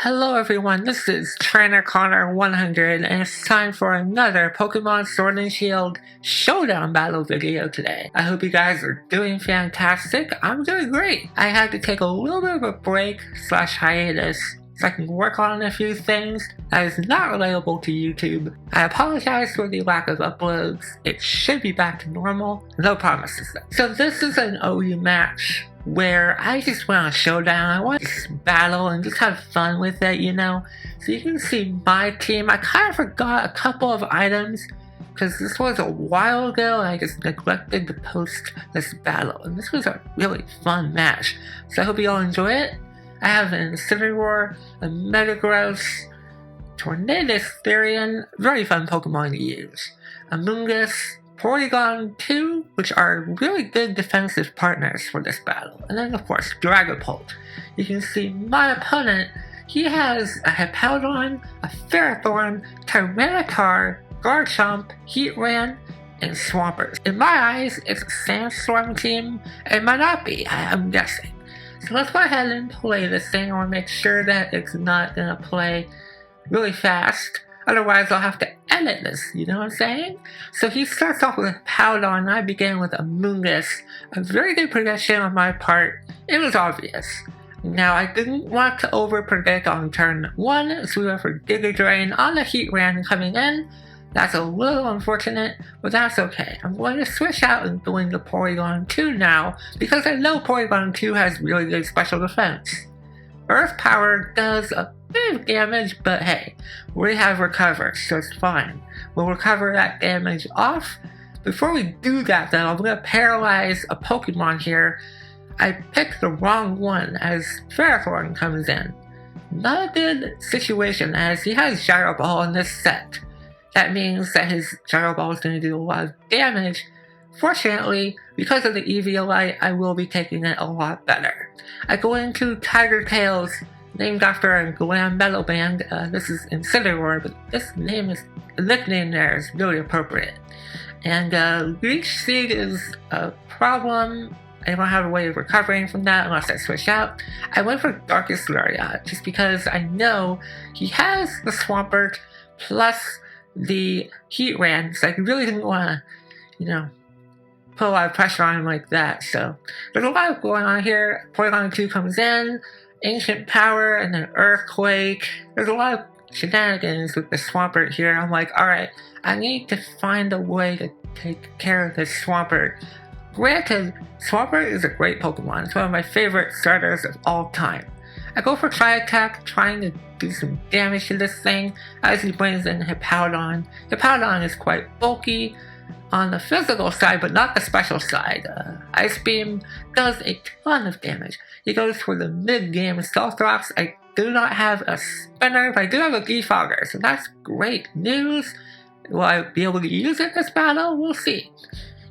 Hello everyone, this is Trainer Connor 100 and it's time for another Pokemon Sword and Shield Showdown battle video today. I hope you guys are doing fantastic. I'm doing great. I had to take a little bit of a break / hiatus so I can work on a few things that is not relatable to YouTube. I apologize for the lack of uploads. It should be back to normal. No promises though. So this is an OU match where I just went on Showdown. I want to just battle and just have fun with it, you know? So you can see my team. I kind of forgot a couple of items because this was a while ago and I just neglected to post this battle. And this was a really fun match. So I hope you all enjoy it. I have an Incineroar, a Metagross, Tornadus Therian, very fun Pokemon to use, Amoonguss, Porygon 2, which are really good defensive partners for this battle, and then of course Dragapult. You can see my opponent, he has a Hippowdon, a Ferrothorn, Tyranitar, Garchomp, Heatran, and Swampert. In my eyes, it's a Sandstorm team. It might not be, I'm guessing. So let's go ahead and play this thing. I want to make sure that it's not going to play really fast. Otherwise, I'll have to edit this, you know what I'm saying? So he starts off with Powdon, and I began with Amoonguss. A very good prediction on my part. It was obvious. Now, I didn't want to over-predict on turn 1, so we went for Giga Drain on the Heatran coming in. That's a little unfortunate, but that's okay. I'm going to switch out and go into Porygon 2 now, because I know Porygon 2 has really good special defense. Earth Power does a bit of damage, but hey, we have Recover, so it's fine. We'll recover that damage off. Before we do that though, I'm going to paralyze a Pokemon here. I picked the wrong one as Ferrothorn comes in. Not a good situation as he has Gyro Ball in this set. That means that his Gyro Ball is going to do a lot of damage. Fortunately, because of the Eviolite, I will be taking it a lot better. I go into Tiger Tails, named after a glam metal band. This is Incineroar, but this nickname there is really appropriate. And Leech Seed is a problem. I don't have a way of recovering from that unless I switch out. I went for Darkest Lariat just because I know he has the Swampert plus the Heatran, so I really didn't want to, put a lot of pressure on him like that. So there's a lot going on here. Porygon 2 comes in, Ancient Power, and then Earthquake. There's a lot of shenanigans with the Swampert here. I'm like, alright, I need to find a way to take care of this Swampert. Granted, Swampert is a great Pokemon. It's one of my favorite starters of all time. I go for Tri-Attack, trying to do some damage to this thing as he brings in Hippowdon. Hippowdon is quite bulky on the physical side, but not the special side. Ice Beam does a ton of damage. He goes for the mid-game Stealth Rocks. I do not have a Spinner, but I do have a Defogger, so that's great news. Will I be able to use it this battle? We'll see.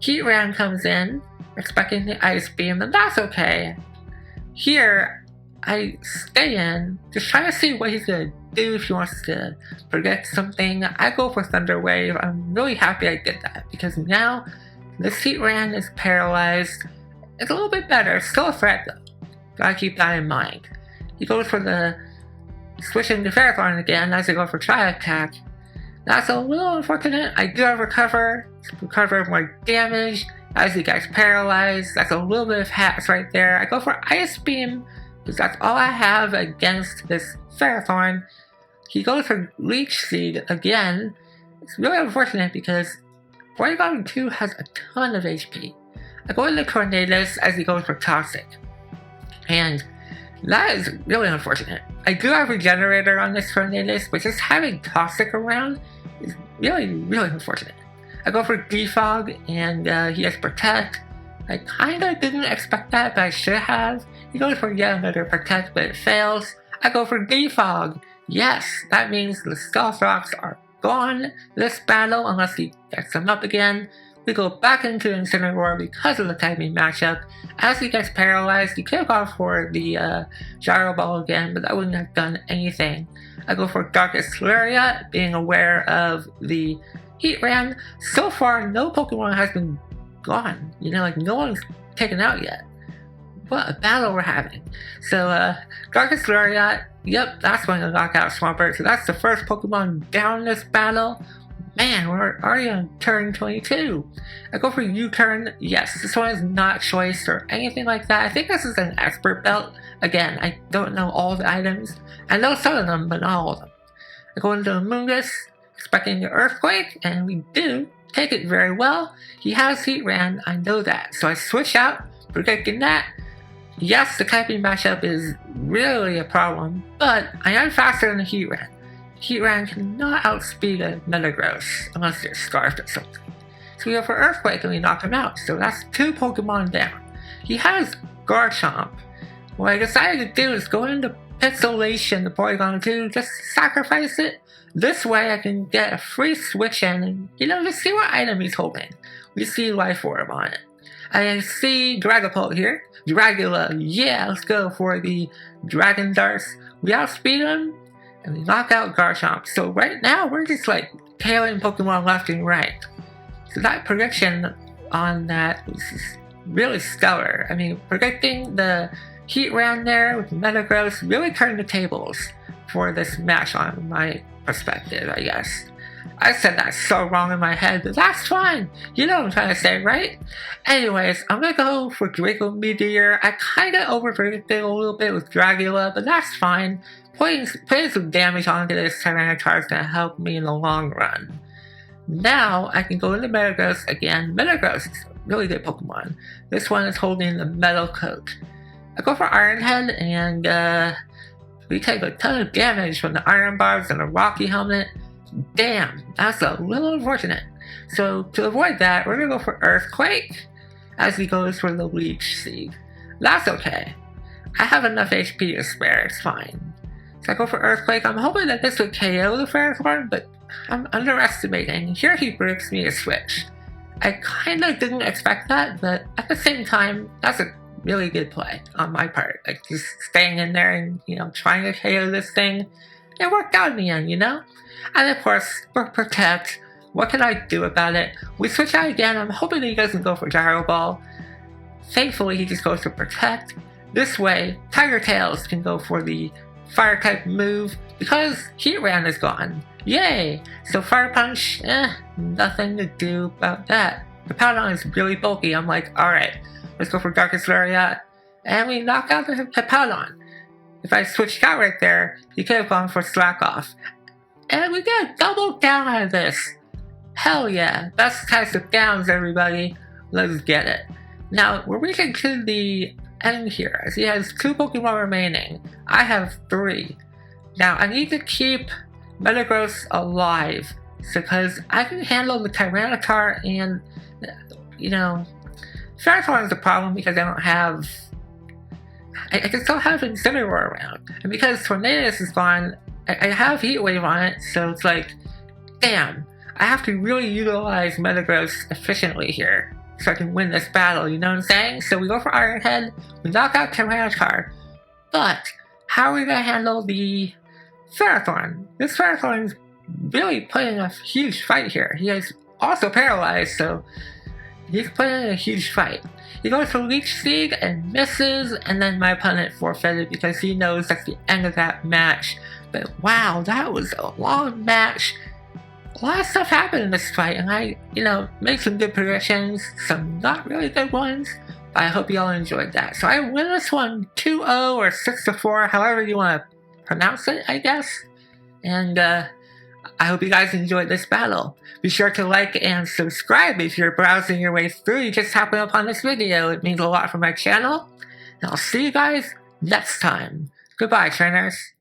Heatran comes in, expecting the Ice Beam, and that's okay. Here, I stay in, just trying to see what he's going to do if he wants to predict something. I go for Thunder Wave. I'm really happy I did that, because now this Heatran is paralyzed. It's a little bit better, still a threat though. Gotta keep that in mind. He goes for the switching to Ferrothorn again as I go for Tri-Attack. That's a little unfortunate. I do have recover more damage as he gets paralyzed. That's a little bit of hats right there. I go for Ice Beam, because that's all I have against this Ferrothorn. He goes for Leech Seed again. It's really unfortunate because Porygon 2 has a ton of HP. I go into Tornadus as he goes for Toxic. And that is really unfortunate. I do have Regenerator on this Tornadus, but just having Toxic around is really, really unfortunate. I go for Defog, and he has Protect. I kinda didn't expect that, but I should have. He goes for yet another Protect, but it fails. I go for Defog. Yes, that means the Stealth Rocks are gone this battle unless he gets them up again. We go back into Incineroar because of the timing matchup. As he gets paralyzed, he could have gone for the Gyro Ball again, but that wouldn't have done anything. I go for Darkest Lariat, being aware of the Heatran. So far, no Pokemon has been gone. No one's taken out yet. What a battle we're having. So, Darkest Lariat, Yep, that's going to knock out Swampert. So that's the first Pokemon down in this battle. Man, we're already on turn 22. I go for U-turn. Yes, this one is not choice or anything like that. I think this is an expert belt. Again, I don't know all the items. I know some of them, but not all of them. I go into Amoonguss, expecting the Earthquake, and we do take it very well. He has Heatran, I know that. So I switch out, predicting that. Yes, the typing matchup is really a problem, but I am faster than the Heatran. Heatran cannot outspeed a Metagross unless they're scarfed or something. So we go for Earthquake and we knock him out. So that's 2 Pokemon down. He has Garchomp. What I decided to do is go into Pixelation, the Porygon 2, just sacrifice it. This way I can get a free switch in and, just see what item he's holding. We see Life Orb on it. I see Dragapult here. Dragula, yeah, let's go for the Dragon Darts. We outspeed him, and we knock out Garchomp. So right now, we're just like tailing Pokemon left and right. So that prediction on that was really stellar. I mean, predicting the Heatran there with Metagross really turned the tables for this match on my perspective, I guess. I said that so wrong in my head, but that's fine. You know what I'm trying to say, right? Anyways, I'm gonna go for Draco Meteor. I kinda overpredicted a little bit with Dragula, but that's fine. Putting some damage onto this Tyranitar is gonna help me in the long run. Now, I can go into Metagross again. Metagross is a really good Pokemon. This one is holding the Metal Coat. I go for Iron Head, and we take a ton of damage from the Iron Barbs and the Rocky Helmet. Damn, that's a little unfortunate. So to avoid that, we're gonna go for Earthquake as he goes for the Leech Seed. That's okay. I have enough HP to spare, it's fine. So I go for Earthquake. I'm hoping that this would KO the Ferrothorn, but I'm underestimating. Here he brings me a switch. I kinda didn't expect that, but at the same time, that's a really good play on my part. Like just staying in there and, trying to KO this thing. It worked out in the end, And of course, for Protect, what can I do about it? We switch out again. I'm hoping that he doesn't go for Gyro Ball. Thankfully, he just goes for Protect. This way, Tiger Tails can go for the Fire type move because Heatran is gone. Yay! So Fire Punch, nothing to do about that. The Hippowdon is really bulky. I'm like, alright, let's go for Darkest Lariat. And we knock out the Hippowdon. If I switched out right there, he could have gone for Slack Off. And we get a double down out of this. Hell yeah. Best types of downs, everybody. Let's get it. Now, we're reaching to the end here, as he has 2 Pokemon remaining. I have 3. Now, I need to keep Metagross alive, because I can handle the Tyranitar and, Ferrothorn is a problem because I don't have... I can still have Incineroar around. And because Tornadus is gone, I have Heat Wave on it, so it's like, damn, I have to really utilize Metagross efficiently here so I can win this battle, you know what I'm saying? So we go for Iron Head, we knock out Tyranitar, but how are we going to handle the Ferrothorn? This Ferrothorn is really putting a huge fight here. He is also paralyzed, so he's putting in a huge fight. He goes for Leech Seed and misses, and then my opponent forfeited because he knows that's the end of that match. But wow, that was a long match. A lot of stuff happened in this fight, and I, made some good predictions, some not really good ones, but I hope you all enjoyed that. So I win this one 2-0 or 6-4, however you want to pronounce it, I guess. And I hope you guys enjoyed this battle. Be sure to like and subscribe if you're browsing your way through. You just happened upon this video. It means a lot for my channel. And I'll see you guys next time. Goodbye, trainers.